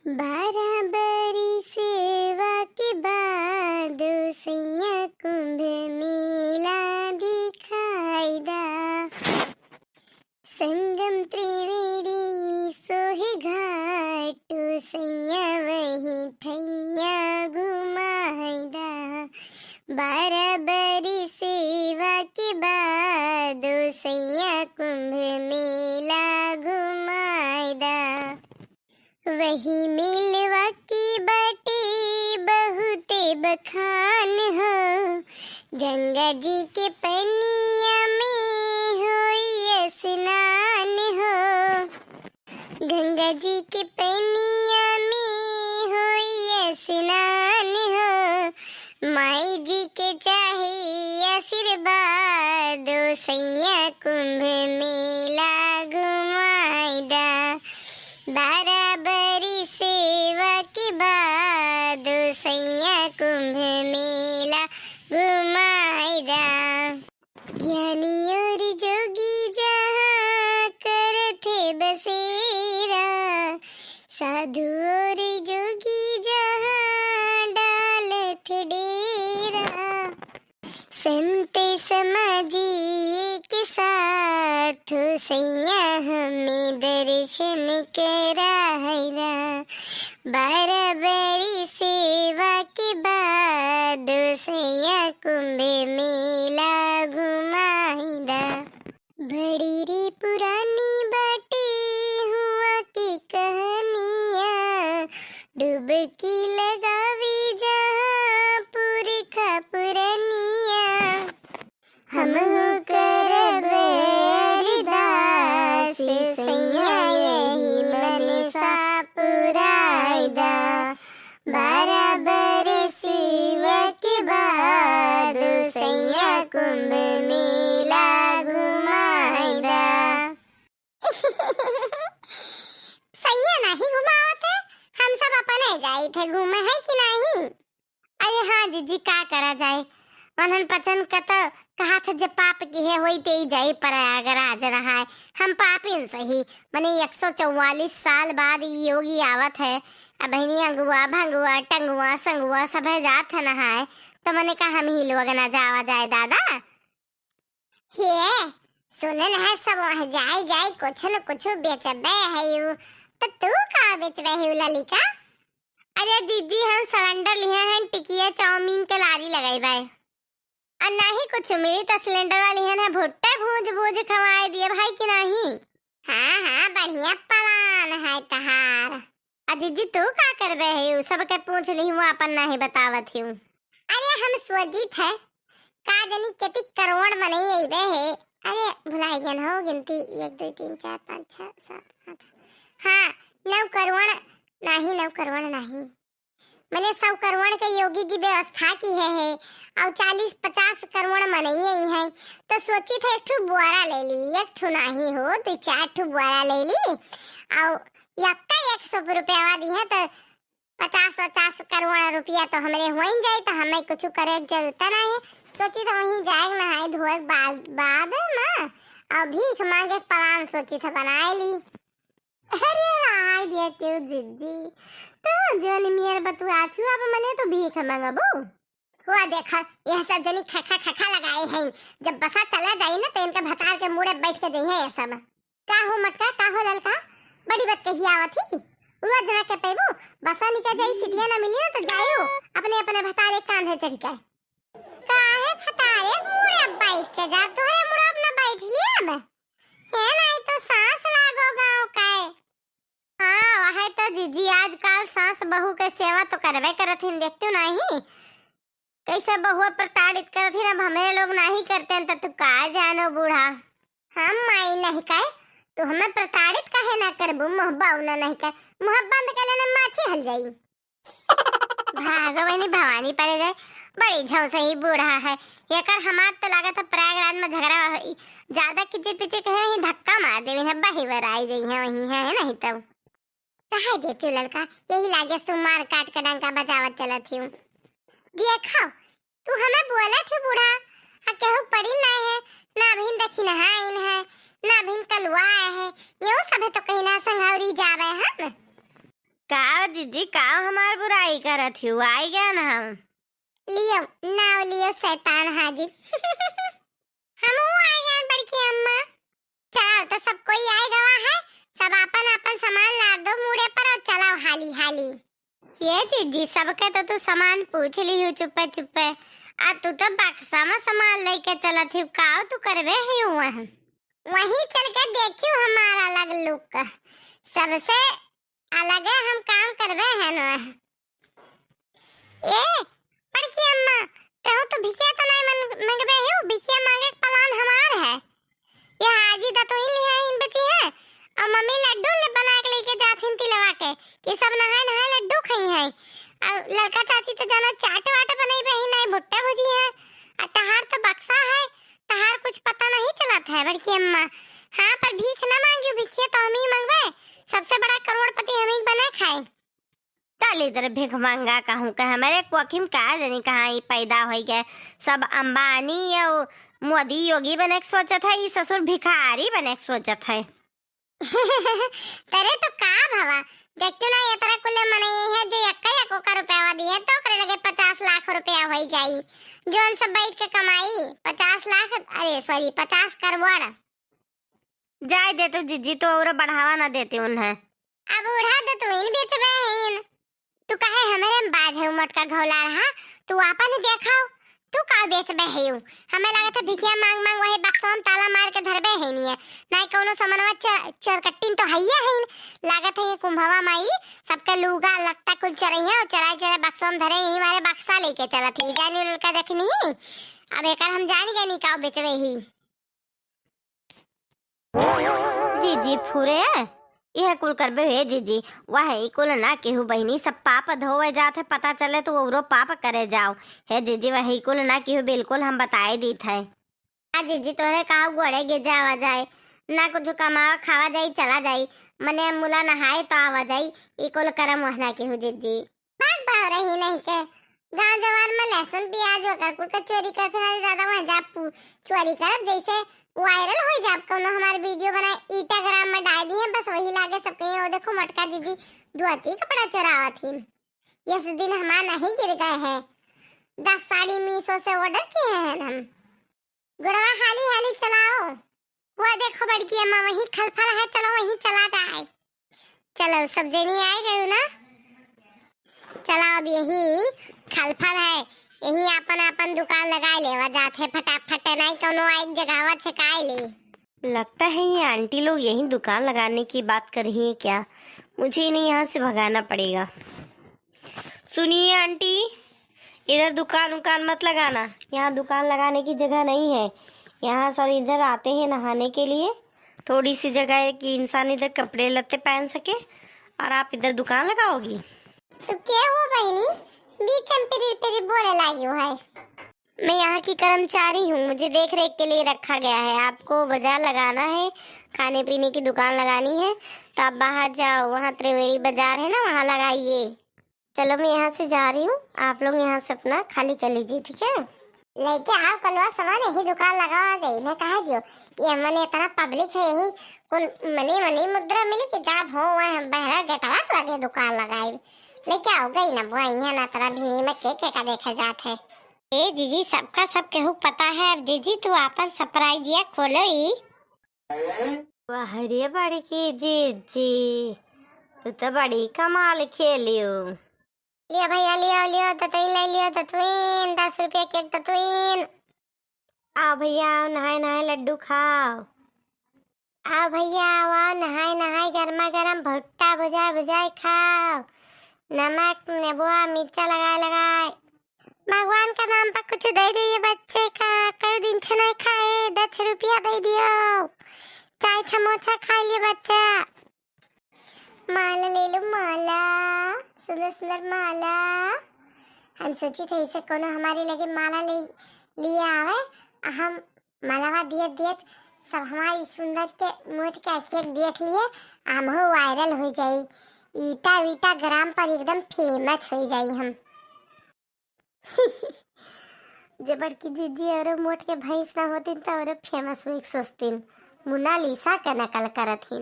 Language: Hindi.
बराबरी सेवा के बाद सैया कुंभ मेला दिखाई दा। संगम त्रिवेणी सोहे घाट सैया वही ठैया घुमाई दा। बराबरी सेवा के बाद सैया कुंभ मेला घुमाई दा। वही मिलवा की बाटे बहुते बखान हो। गंगा जी के पनिया में होई स्नान हो। गंगा जी के पनिया में होई स्नान हो। माई जी के चाहे आशीर्वाद सैया कुंभ मेला घुमाई दा। बराबरी सेवा के बाद सैया कुंभ मेला घुमाई दा। ज्ञानी और जोगी जहाँ करथे बसेरा, साधु और जोगी जहाँ डालथ डेरा। संत समाजी के साथ सैया हमें दर्शन कराइदा। बराबरी सेवा के बाद सैया कुंभ मेला घुमाइदा। बड़ी रे पुरानी बाटे हुआ की कहानियाँ, डुबकी लगावी जहाँ पुरखा पुरनिया। हम करब अरदास सैया यही मनसा पुराइदा। बराबर सेवा के बाद सैया कुंभ मेला घुमाइदा। सैया नहीं घुमावत है, हम सब अपने जाई थे घूमे है कि नहीं। अरे हाँ जीजी का करा जाए, मनन पचन का तो कहा था जब पाप की है वही ते जाए प्रयागराज रहा है। हम पापिन सही मने 144 साल बाद योगी आवत है। अब बहनी अंगुआ भंगुआ टंगुआ संगुआ सब है जात है नहाए, तो मैंने कहा हम ही लोग ना जावा जाए दादा। हे सुनन है सब वहाँ जाए जाए कुछ न कुछ बेचबे है यू, तो तू का बेचबे है ललिका। अरे दीदी हम सिलेंडर लिए हैं, टिकिया चाउमीन के लारी लगाई बाय और नहीं कुछ मिली तो सिलेंडर वाली है ना भुट्टे भूज भूज खवाए दिए भाई कि नहीं। हाँ हाँ बढ़िया प्लान है तहार। दीदी तू का करबे है सबके पूछ ली हूँ अपन नहीं बतावत हूँ। अरे हम सोचित है का जनी कितनी करोड़ बनाई बे है। अरे भुलाई गन हो गिनती 1 2 3 4 5 6 7 8 हाँ 9 करोड़ नहीं 9 करोड़ नहीं मैंने 100 करोड़ के योगी जी व्यवस्था की है और 40-50 करोड़ मनइए ही है। तो सोची थे एक ठो बुआरा ले ली, एक ठो नहीं हो तो 4 ठो बुआरा ले ली और यक्का 100 रुपया दी है तो 50-50 करोड़ रुपया तो हमारे हो ही जाए, तो हमें कुछ करे जरूरत नहीं। सोची तो वहीं जाए नहाए धोए बाद ना और भीख मांगे प्लान सोची था बनाए ली। अरे राय दिया क्यों जिज्जी तो जोन मियर बतुआ थी अब मने तो भीख मांगबो। हुआ देखा यह सब जनी खखा खखा लगाए हैं, जब बसा चला जाए ना तो इनका भतार के मुड़े बैठ के जाइए ये सब। का हो मटका का हो ललका बड़ी बात कही आवत ही रोज जना के पेबो बसा निकल जाई सिटिया ना मिली ना तो जायो अपने अपने भतार एक कांधे चढ़ के। काहे भतारे मुड़े बैठ के जा तोरे मुड़े अपना बैठ लिया अब है नहीं तो सांस लागो गांव का। हाँ वह तो जीजी आजकल सास बहू के सेवा तो करवे करत हिन देखते नहीं कैसे बहुआ प्रताड़ित करत हिन। अब हमें लोग नहीं करते हैं तो तू का जानो बूढ़ा। हम माई नहीं कहे तो हमें प्रताड़ित काहे ना करबू मोहब्बा ना नहीं कहे मुंह बंद कर लेने माछी हल जाई। भागवनी भवानी पड़े गए बड़ी झौ सही बूढ़ा है एकर हमार तो लागत है प्रयागराज में झगड़ा ज्यादा किचे पिचे कहे ही धक्का मार देवे है बही बर आई जई है वही है नहीं तब कहे देती लड़का यही लागे सुमार काट के डंका बजावत चलत हूँ। देखो तू हमें बोला थी बूढ़ा केहू पड़ी ना है ना भिन देखी नहाइन है ना भिन कलुआ है यो सब तो कहीं ना संघावरी जावे हम का जीजी का हमार बुराई करत ही आई गया ना हम लियो नाव लियो शैतान हाजिर। हम आ गए बड़की अम्मा। चलो तो सब कोई आए गवा है, सब अपन अपन सामान ला दो मुड़े पर और चलाओ हाली हाली। ये जीजी सबके तो तू सामान पूछ ली हूँ चुप्पे चुप्पे, आ तू तो बक्सा में सामान लेके चला थी, काओ तू करवे ही हुआ है। वहीं चल के देखियो हमारा अलग लुक, सबसे अलग है हम काम करवे है ना। ए बड़की अम्मा कहो तो भिखिया तो नहीं मंगवे हो, भिखिया मांगे प्लान हमार है। ये हाजी दा तो इन लिया इन बची है और मम्मी लड्डू ले बना के लेके जाथिन तिलवा के कि सब नहाए नहाए लड्डू खाई है। और लड़का चाची तो जाना चाट वाट बनाई बही नहीं भुट्टा भुजी है। और तहार तो बक्सा है, तहार कुछ पता नहीं चलत है बड़की अम्मा। हाँ पर भीख ना मांगियो, भिखिया तो हम ही मंगवे, सबसे बड़ा करोड़पति हम ही बना खाए। ताली इधर भिख मांगा कहूँ का हमारे कोकिम का जानी कहाँ ही पैदा हो गए, सब अंबानी या मोदी योगी बने के सोचत है, ससुर भिखारी बने के सोचत है। तेरे तो का भावा देखते ना ये तरह कुले मने है जो एक का रुपया दिए तो करे लगे 50 लाख रुपया हो जाई, जोन सब बैठ के कमाई 50 लाख, अरे सॉरी 50 करोड़। जाए दे तो जीजी तो और बढ़ावा ना देते उन्हें। अब उड़ा दे तो इन बेचबे हैं, तू कहे हमारे बाज है उमट का घोला रहा, तू आपन देखाओ तू का बेचबे है। हमें लागत है भिखिया मांग मांग वही बक्सा में ताला मार के धरबे है नहीं, नहीं कोनो सामानवा चरकट्टीन तो हैया है। लागत है ये कुंभवा माई सबके लूगा लट्टा कुल चरैया और चराई चराई बक्सा में धरे ही हमारे बक्सा लेके चला थी जानी लड़का देखनी। अब एक हम जान गए नहीं का बेचबे ही। जीजी फुरे यह कुल करबे है जीजी, वह कुल ना केहू बहनी सब पाप धोवे जात है, पता चले तो औरो पाप करे जाओ है जीजी, वही कुल ना केहू बिल्कुल हम बताए दी थे। जीजी तोरे कहा गोड़े गे जावा जाए ना कुछ कमावा खावा जाई चला जाई, मने मुला नहाए तो आवा जाई, ई कुल करम वहना केहू जीजी। भाग भाव रही नहीं के गांव जवान में लहसुन प्याज होकर कुल का चोरी करते ना ज्यादा वहां जा चोरी करब जैसे वायरल हो जाए। कोनो हमारे वीडियो बनाए इंस्टाग्राम में डाल दिए बस वही लागे सब कहीं वो देखो मटका जीजी दुआती कपड़ा चोरावा थी। ये दिन हमारा नहीं गिर गए हैं, 10 साड़ी मीशो से ऑर्डर किए हैं हम। गुड़वा हाली हाली चलाओ, वो देखो बड़की अम्मा वही खलफल है, चलो वही चला जाए। चलो सब जनी आए गए ना, चलो अब यही खलफल है, यही अपन अपन दुकान लगा लेवा जाते फटाफट, नहीं कोनो एक जगहवा छकाए ले। लगता है ये आंटी लोग यही दुकान लगाने की बात कर रही है क्या, मुझे इन्हें यहाँ से भगाना पड़ेगा। सुनिए आंटी, इधर दुकान उकान मत लगाना, यहाँ दुकान लगाने की जगह नहीं है। यहाँ सब इधर आते हैं नहाने के लिए, थोड़ी सी जगह है कि इंसान इधर कपड़े लत्ते पहन सके, और आप इधर दुकान लगाओगी। तो क्या हुआ बहनी बीच में पिरी पिरी बोले लगी है। मैं यहाँ की कर्मचारी हूँ, मुझे देख रेख के लिए रखा गया है। आपको बाजार लगाना है, खाने पीने की दुकान लगानी है तो आप बाहर जाओ, वहाँ त्रिवेणी बाजार है ना, वहाँ लगाइए। चलो मैं यहाँ से जा रही हूँ, आप लोग यहाँ से अपना खाली कर लीजिए, ठीक है। लेके आओ कलवा सामान, यही दुकान लगावा गई ने कहा दियो, ये मने इतना पब्लिक है यही कुल मनी मनी मुद्रा मिली कि जब हो वहाँ बहरा गेटवा लगे दुकान लगाई। लेके आओ गई ना बुआ, यहाँ ना तरह भीनी में के का देखे जाते है। ए जीजी सबका सब केहू पता है, अब जीजी तू अपन सरप्राइज ये खोलो ही। वाह रे बड़ी की जीजी, तू तो बड़ी कमाल खेलियो। लियो भैया लियो लियो ततुइन ले लियो ततुइन, 10 रुपये केक ततुइन। आओ भैया आओ नहाए नहाए लड्डू खाओ। आओ भैया आओ नहाए नहाए गर्मा गर्म भुट्टा भुजाए भुजाए खाओ, नमक नेबुआ मिर्चा लगाए लगाए। भगवान का नाम पर कुछ दे दिए बच्चे का, कई दिन से नहीं खाए, 10 रुपया दे दियो, चाय समोसा खा लिए बच्चा। माला ले लो माला, सुंदर सुंदर माला। हम सोची थे इसे कोनो हमारे लगे माला ले लिए आवे, हम मालावा दिए दिए सब हमारी सुंदर के मोट के केक देख लिए, हम हो वायरल हो जाई, ईटा वीटा ग्राम पर एकदम फेमस हो जाई हम। जबर की जीजी और मोट के भैंस ना होती तो और फेमस हुई सोचती, मोनालिसा का नकल करत ही।